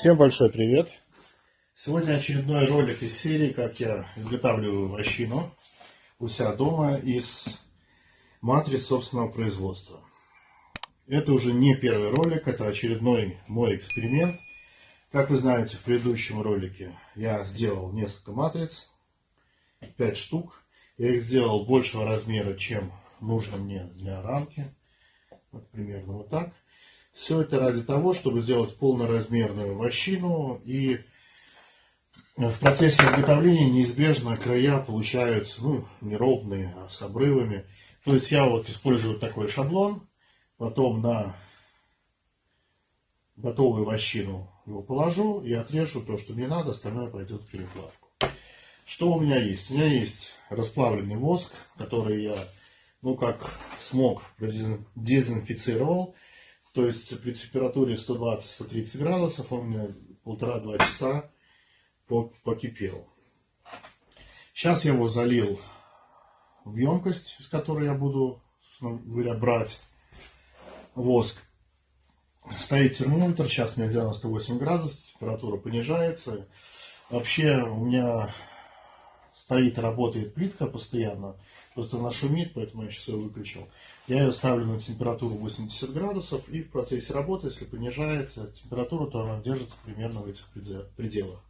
Всем большой привет! Сегодня очередной ролик из серии, как я изготавливаю вощину у себя дома из матриц собственного производства. Это уже не первый ролик, это очередной мой эксперимент. Как вы знаете, в предыдущем ролике я сделал несколько матриц, 5 штук. Я их сделал большего размера, чем нужно мне для рамки. Вот примерно вот так. Все это ради того, чтобы сделать полноразмерную вощину, и в процессе изготовления неизбежно края получаются неровные, а с обрывами. То есть я вот использую такой шаблон, потом на готовую вощину его положу и отрежу то, что мне надо, остальное пойдет в переплавку. Что у меня есть? У меня есть расплавленный воск, который я, как смог, дезинфицировал. То есть при температуре 120-130 градусов он у меня 1,5-2 часа покипел. Сейчас я его залил в емкость, из которой я буду, собственно говоря, брать воск. Стоит термометр, сейчас у меня 98 градусов, температура понижается. Вообще у меня стоит и работает плитка постоянно, просто она шумит, поэтому я сейчас ее выключил. Я ее ставлю на температуру 80 градусов, и в процессе работы, если понижается температура, то она держится примерно в этих пределах.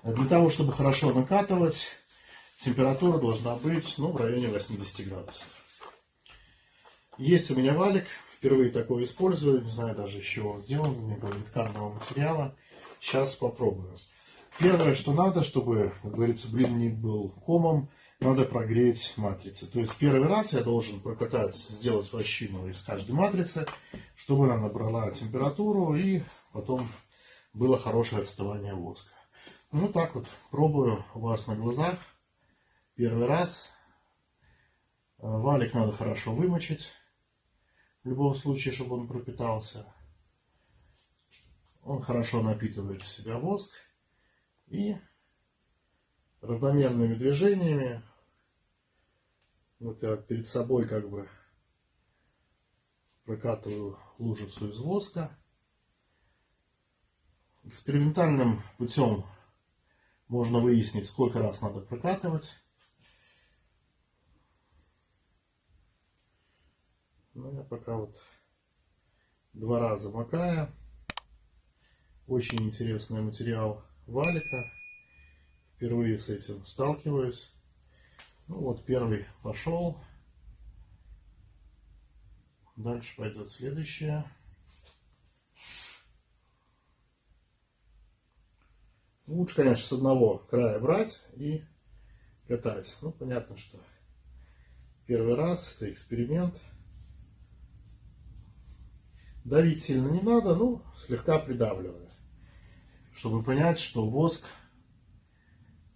Для того, чтобы хорошо накатывать, температура должна быть в районе 80 градусов. Есть у меня валик, впервые такой использую, не знаю даже из чего он сделан, никакого тканного материала. Сейчас попробую. Первое, что надо, чтобы, как говорится, блин не был комом, надо прогреть матрицы. То есть первый раз я должен прокатать, сделать вощину из каждой матрицы, чтобы она набрала температуру и потом было хорошее отставание воска. Так вот, пробую у вас на глазах. Первый раз. Валик надо хорошо вымочить. В любом случае, чтобы он пропитался. Он хорошо напитывает в себя воск. И равномерными движениями, я перед собой прокатываю лужицу из воска. Экспериментальным путем можно выяснить, сколько раз надо прокатывать. Я пока 2 раза макаю. Очень интересный материал валика. Впервые с этим сталкиваюсь. Первый пошел. Дальше пойдет следующее. Лучше, конечно, с одного края брать и катать. Понятно, что первый раз, это эксперимент. Давить сильно не надо, слегка придавливая, чтобы понять, что воск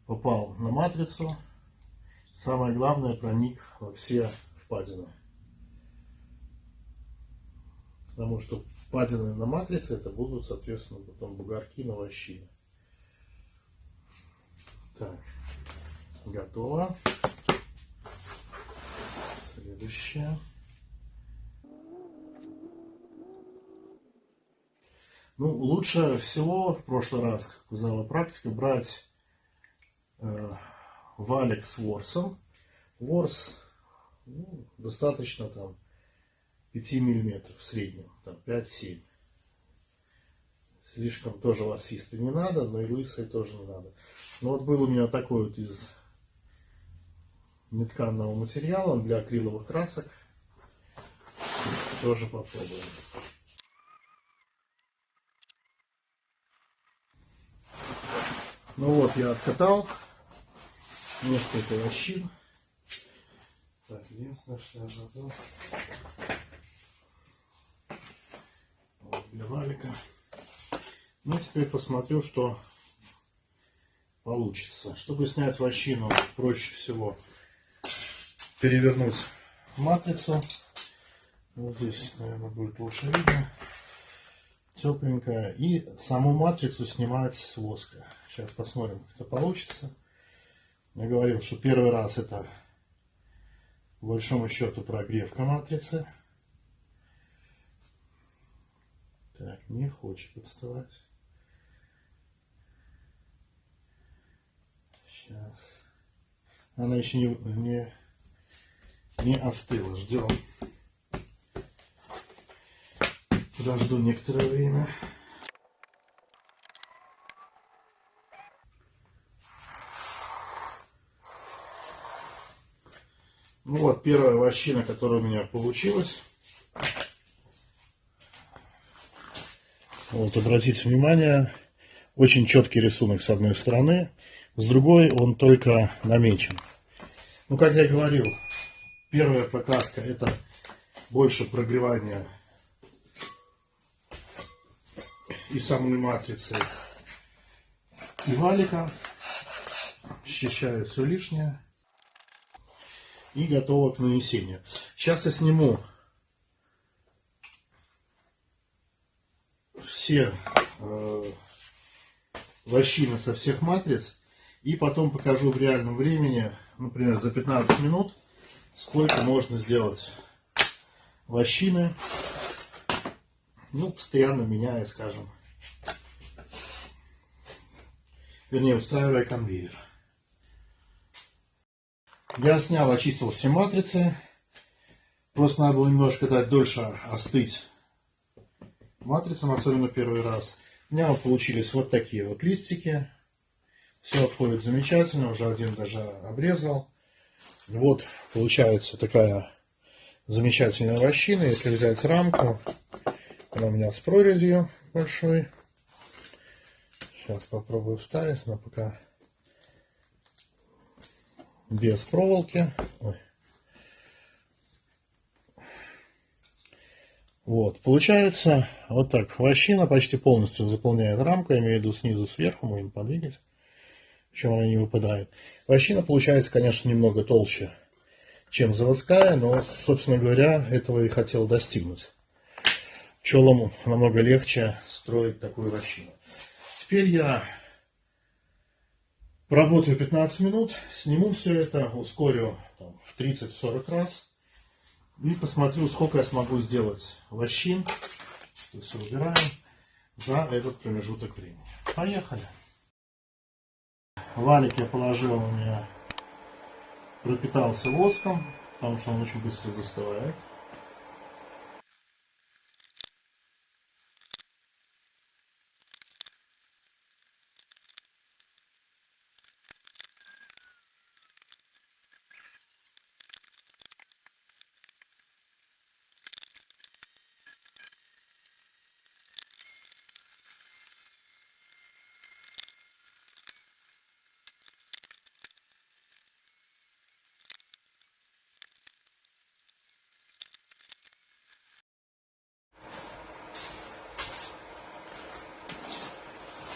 попал на матрицу. Самое главное, проник во все впадины. Потому что впадины на матрице это будут, соответственно, потом бугорки на вощине. Так, готово. Следующее. Лучше всего в прошлый раз, как показала практика, брать валик с ворсом. Ворс достаточно 5 мм в среднем, 5-7. Слишком тоже ворсистый не надо, но и лысый тоже не надо. Был у меня такой из нетканного материала, он для акриловых красок. Тоже попробуем. Я откатал несколько вощин. Так, единственное, что я забыл. Для валика. Теперь посмотрю, что получится. Чтобы снять вощину, проще всего перевернуть матрицу. Здесь, наверное, будет лучше видно. Тепленькая. И саму матрицу снимать с воска. Сейчас посмотрим, как это получится. Я говорил, что первый раз это, по большому счету, прогревка матрицы. Так, не хочет отставать. Сейчас. Она еще не остыла. Ждем. Подожду некоторое время. Ну вот, первая вощина, которая у меня получилась. Вот, обратите внимание, очень четкий рисунок с одной стороны, с другой он только намечен. Ну, как я говорил, первая прокраска — это больше прогревание и самой матрицы, и валика. Счищаю все лишнее. И готово к нанесению. Сейчас я сниму все вощины со всех матриц. И потом покажу в реальном времени, например, за 15 минут, сколько можно сделать вощины. Ну, постоянно меняя, скажем. Вернее, устраивая конвейер. Я снял, очистил все матрицы. Просто надо было немножко дать дольше остыть матрицам, особенно первый раз. У меня вот получились вот такие вот листики. Все отходит замечательно. Уже один даже обрезал. Вот получается такая замечательная вощина. Если взять рамку, она у меня с прорезью большой. Сейчас попробую вставить, но пока без проволоки. Ой. Вот, получается вот так. Вощина почти полностью заполняет рамку. Я имею в виду снизу сверху, можно подвигать. Причем она не выпадает. Вощина получается, конечно, немного толще, чем заводская, но, собственно говоря, этого и хотел достигнуть. Пчелам намного легче строить такую вощину. Теперь я поработаю 15 минут, сниму все это, ускорю там, в 30-40 раз и посмотрю, сколько я смогу сделать вощин. Все убираем за этот промежуток времени. Поехали! Валик я положил, у меня пропитался воском, потому что он очень быстро застывает.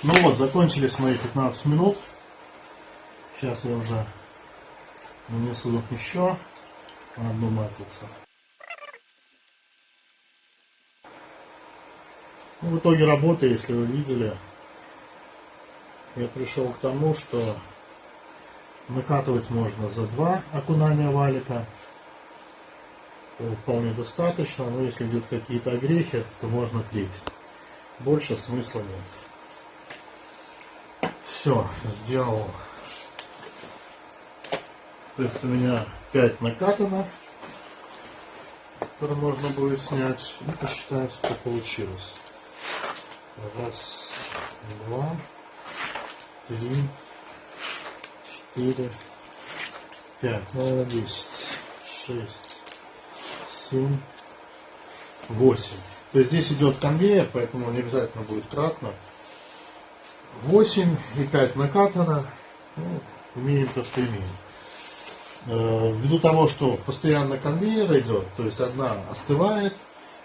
Ну вот, закончились мои 15 минут. Сейчас я уже нанесу еще одну матрицу. Ну, в итоге работы, если вы видели, я пришел к тому, что накатывать можно за 2 окунания валика. Этого вполне достаточно, но если где-то какие-то огрехи, то можно 3. Больше смысла нет. Все, сделал. То есть у меня 5 накатано, которые можно будет снять, и посчитать, что получилось. 1, 2, 3, 4, 5, наверное, 10, 6, 7, 8. То есть здесь идет конвейер, поэтому не обязательно будет кратно. 8 и 5 накатано. Ну, имеем то, что имеем. Ввиду того, что постоянно конвейер идет, то есть одна остывает,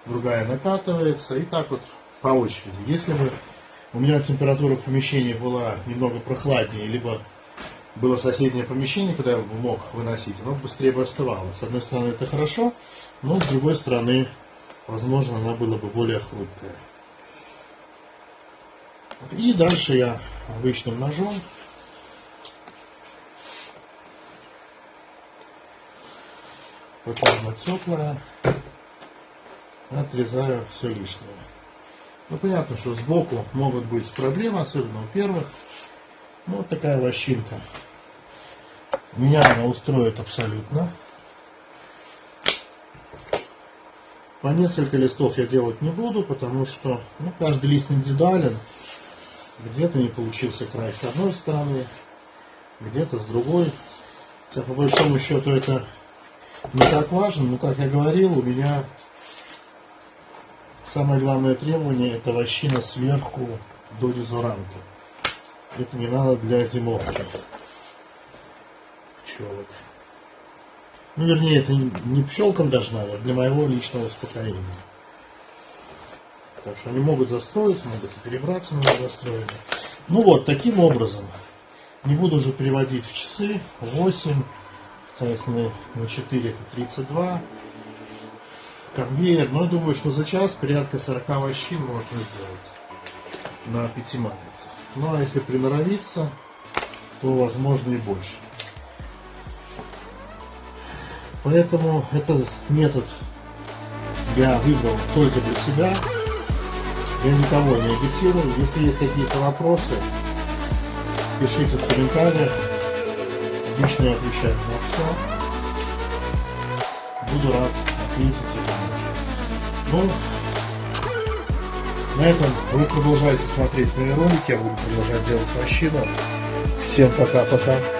другая накатывается, и так вот по очереди. Если у меня температура в помещении была немного прохладнее, либо было соседнее помещение, куда я мог выносить, оно быстрее бы остывало. С одной стороны это хорошо, но с другой стороны, возможно, она была бы более хрупкая. И дальше я обычным ножом пока она теплая, отрезаю все лишнее. Ну, понятно, что сбоку могут быть проблемы, особенно у первых. Ну, вот такая вощинка Меня она устроит абсолютно. По несколько листов я делать не буду, потому что каждый лист индивидуален. Где-то не получился край с одной стороны, где-то с другой. Хотя по большому счету это не так важно, но как я говорил, у меня самое главное требование — это вощина сверху до резуранта. Это не надо для зимовки пчелок. Вернее, это не пчелкам даже надо, а для моего личного успокоения. Так что они могут застроить, могут и перебраться на застроение. Таким образом. Не буду уже переводить в часы. 8, соответственно, на 4 это 32. Конвейер. Но я думаю, что за час порядка 40 вощин можно сделать на 5 матрицах. Ну а если приноровиться, то возможно и больше. Поэтому этот метод я выбрал только для себя. Я никого не агитирую. Если есть какие-то вопросы, пишите в комментариях. Обычно я отвечаю на все. Буду рад ответить и помочь. На этом вы продолжаете смотреть мои ролики. Я буду продолжать делать вощину. Всем пока-пока.